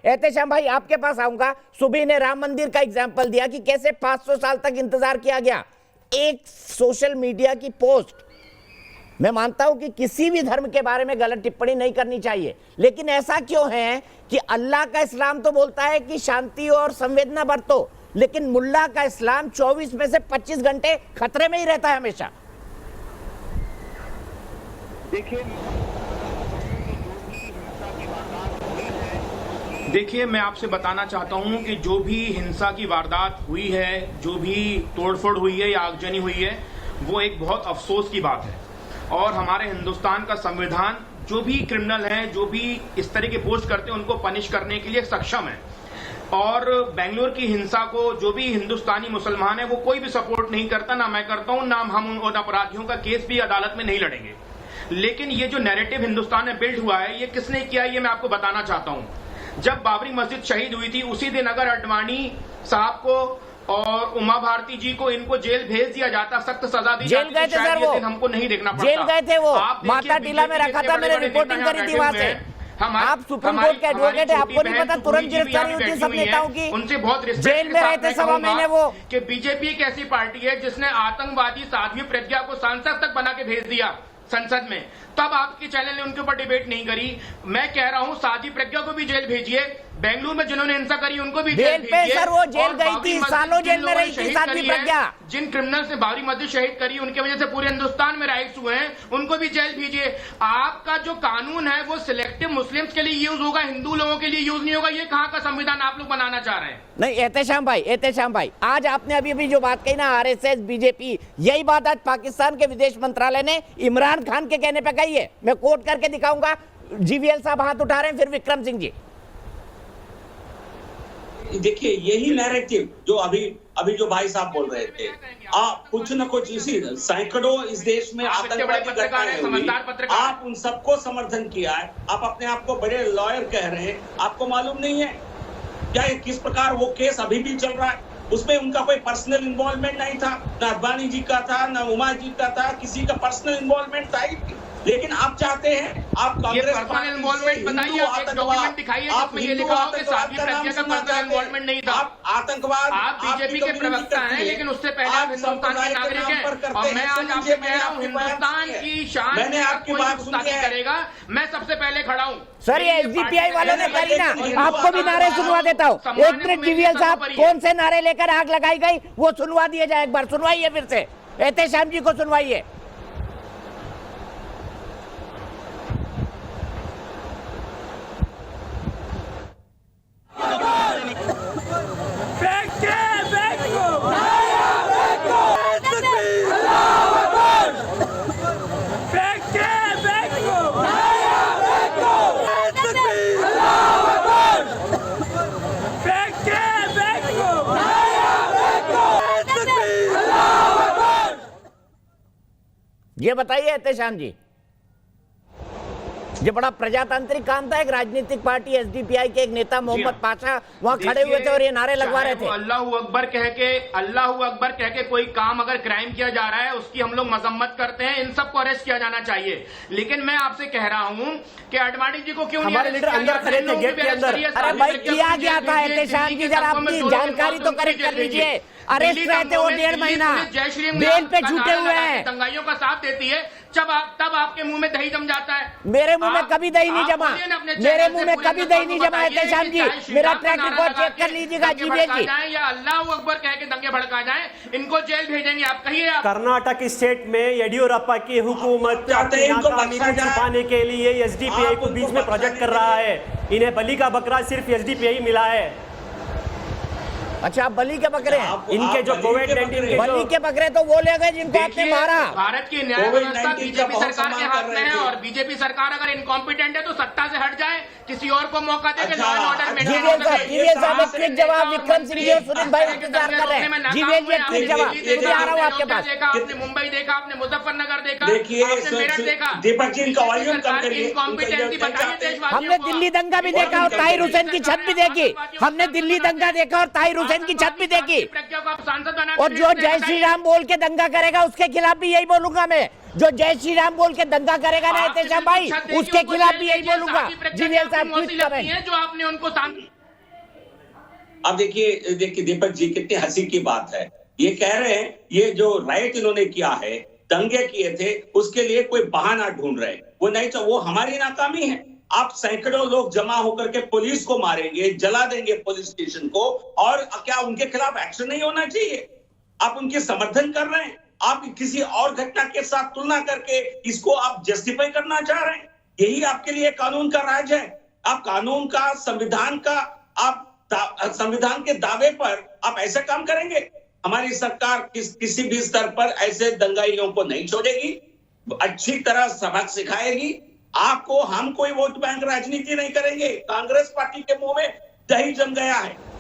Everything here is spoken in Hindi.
एहतेशाम भाई आपके पास आऊंगा। सुबह ने राम मंदिर का एग्जाम्पल दिया कि कैसे 500 साल तक इंतजार किया गया। एक सोशल मीडिया की पोस्ट, मैं मानता हूं कि किसी भी धर्म के बारे में गलत टिप्पणी नहीं करनी चाहिए, लेकिन ऐसा क्यों है कि अल्लाह का इस्लाम तो बोलता है कि शांति और संवेदना बरतो, लेकिन मुल्ला का इस्लाम 24 में से 25 घंटे खतरे में ही रहता है हमेशा। देखिए मैं आपसे बताना चाहता हूं कि जो भी हिंसा की वारदात हुई है, जो भी तोड़फोड़ हुई है या आगजनी हुई है, वो एक बहुत अफसोस की बात है। और हमारे हिंदुस्तान का संविधान जो भी क्रिमिनल हैं, जो भी इस तरह के पोस्ट करते हैं, उनको पनिश करने के लिए सक्षम है। और बेंगलुरु की हिंसा को जो भी हिंदुस्तानी मुसलमान है वो कोई भी सपोर्ट नहीं करता, ना मैं करता हूं, ना हम उन अपराधियों का केस भी अदालत में नहीं लड़ेंगे। लेकिन ये जो नैरेटिव हिंदुस्तान में बिल्ड हुआ है, ये किसने किया ये मैं आपको बताना चाहता हूं। जब बाबरी मस्जिद शहीद हुई थी, उसी दिन अगर अडवाणी साहब को और उमा भारती जी को इनको जेल भेज दिया जाता, सख्त सजा दी जेल गए थे सर, वो हमको नहीं देखना पड़ता। जेल गए थे वो, माता टीला में रखा था, मैंने रिपोर्टिंग करी थी वहां से। आप सुप्रीम कोर्ट के एडवोकेट है, आपको नहीं पता तुरंत गिरफ्तारी हुई थी सब नेताओं की, उनसे बहुत जेल में रहते सवा महीने वो। कि बीजेपी एक ऐसी पार्टी है जिसने आतंकवादी साध्वी प्रज्ञा को सांसद तक बना के भेज दिया संसद में, तब आपके चैनल ने उनके ऊपर डिबेट नहीं करी। मैं कह रहा हूं साध्वी प्रज्ञा को भी जेल भेजिए, बेंगलुरु में जिन्होंने हिंसा करी उनको भी जेल भेजिए। सर वो जेल गई थी, सालों जेल में रही थी साध्वी प्रज्ञा। जिन क्रिमिनल्स ने बाबरी मस्जिद शहीद करी, उनकी वजह से पूरे हिंदुस्तान में राइट्स हुए हैं, उनको भी जेल भेजिए। आपका जो कानून है वो सिलेक्टिव मुस्लिम्स के लिए यूज होगा, हिंदू लोगों के लिए यूज नहीं होगा। ये कहां का संविधान आप लोग बनाना चाह रहे हैं? नहीं एहतेशाम भाई, आज आपने अभी जो बात कही ना, आरएसएस बीजेपी, यही बात आज पाकिस्तान के विदेश मंत्रालय ने इमरान खान के कहने पे कही है। मैं कोट करके दिखाऊंगा, जीवीएल साहब हाथ उठा रहे हैं, फिर विक्रम सिंह जी। देखिए यही नैरेटिव जो अभी जो भाई साहब बोल रहे थे, आप कुछ न कुछ इसी सैकड़ों इस देश में आतंकवादी घटनाएं हुई, आप उन सबको समर्थन किया है। आप अपने आप को बड़े लॉयर कह रहे हैं, आपको मालूम नहीं है क्या किस प्रकार वो केस अभी भी चल रहा है? उसमें उनका कोई पर्सनल इन्वॉल्वमेंट नहीं था, ना अडवाणी जी का था, ना उमा जी का था, किसी का पर्सनल इन्वॉल्वमेंट था ही। लेकिन आप चाहते हैं आप कांग्रेस पर्सनल इन्वॉल्वमेंट बताइए, एक डॉक्यूमेंट दिखाइए जिसमें ये लिखा हो कि साध्वी प्रज्ञा का पर्सनल इन्वॉल्वमेंट नहीं था। आप आतंकवाद, आप बीजेपी के प्रवक्ता हैं, लेकिन उससे पहले आप हिंदुस्तान के नागरिक हैं। और मैं आज आपसे कह रहा हूँ, हिंदुस्तान की शान मैंने आपकी बात सुनी करेगा, मैं सबसे पहले खड़ा हूँ। सर ये एसडीपीआई वालों ने करी ना, आपको भी नारे सुनवा देता हूँ। एक मिनट जीवीएल साहब, कौन से नारे लेकर आग लगाई गई वो सुनवा दिया जाए, एक बार सुनवाइए, फिर से एहतेशाम जी को सुनवाइए। ये बताइए एहतेशाम जी, ये बड़ा प्रजातांत्रिक काम था। एक राजनीतिक पार्टी एसडीपीआई के एक नेता मोहम्मद पाशा वहां खड़े हुए थे और ये नारे लगवा रहे थे। अल्लाहू अकबर कह के कोई काम अगर क्राइम किया जा रहा है उसकी हम लोग मजम्मत करते हैं, इन सबको अरेस्ट किया जाना चाहिए। लेकिन मैं आपसे कह रहा हूं कि अडवाणी जी को क्यों नहीं हमारे लीडर अंदर खड़े थे गेट के अंदर। अरे भाई किया गया था एहतेशाम जी, जरा अपनी जानकारी तो करेक्ट कर लीजिए। अरेस्ट रहे थे वो 1.5 महीना, बेल पे छूटे हुए हैं। दंगाइयों का साथ देती है, तब आपके मुंह में दही जम जाता है। मेरे मुंह में कभी दही नहीं जमा, मेरे मुंह में कभी दही नहीं जमा एहतेशाम जी। मेरा ट्रैक रिकॉर्ड चेक कर लीजिएगा जीवीएल जी। या अल्लाह अकबर कह के दंगे भड़का जाए, इनको जेल भेजेंगे। आप कहिए, कर्नाटक स्टेट में येडियुरप्पा की हुकूमत नाकामी को छुपाने के लिए एसडीपीआई को बीच में प्रोजेक्ट कर रहा है। इन्हें बलि का बकरा सिर्फ एसडीपीआई मिला है। अच्छा, आप बलि के बकरे हैं? इनके जो कोविड-19 के बलि के बकरे तो वो ले गए जिनको आपने मारा। भारत की न्याय व्यवस्था बीजेपी सरकार के हाथ में है, और बीजेपी सरकार अगर इनकॉम्पिटेंट है तो सत्ता से हट जाए, किसी और को मौका दे के लॉ एंड ऑर्डर मेंटेन हो सके। जीवीएल साहब एक क्विक जवाब, विक्रम सिंह जी और सुनील भाई इंतजार कर रहे हैं। जीवीएल जी एक क्विक जवाब, मैं आ रहा हूं आपके पास। आपने मुंबई देखा, आपने मुजफ्फरनगर देखा, आपने मेरठ देखा। दीपक जी इनका वॉल्यूम कम करिए। इनकॉम्पिटेंसी बताइए देशवासियों को। हमने दिल्ली दंगा भी देखा और ताहिर हुसैन की छत भी देखी। हमने दिल्ली दंगा देखा और ताहिर हुसैन की छत भी देखी। और जो जय श्री राम बोल के दंगा करेगा उसके खिलाफ भी यही बोलूंगा मैं। जो जय श्री राम बोल के दंगा करेगा ना एहतेशाम भाई, उसके खिलाफ भी यही बोलूंगा। जीवीएल साहब क्विक कमेंट। जो आपने उनको अब देखिए दीपक जी, कितनी हंसी की बात है। ये कह रहे हैं ये जो राइट इन्होंने किया है, दंगे किए थे, उसके लिए कोई बहाना ढूंढ रहे। वो नहीं तो वो हमारी नाकामी है। आप सैकड़ों लोग जमा होकर के पुलिस को मारेंगे, जला देंगे पुलिस स्टेशन को, और क्या उनके खिलाफ एक्शन नहीं होना चाहिए? आप उनके समर्थन कर रहे हैं। आप किसी और घटना के साथ तुलना करके इसको आप जस्टिफाई करना चाह रहे हैं। यही आपके लिए कानून का राज है। आप कानून का, संविधान का, आप संविधान के दावे पर आप ऐसे काम करेंगे? हमारी सरकार किसी भी स्तर पर ऐसे दंगाइयों को नहीं छोड़ेगी, अच्छी तरह सबक सिखाएगी। आपको हम कोई वोट बैंक राजनीति नहीं करेंगे। कांग्रेस पार्टी के मुंह में दही जम गया है।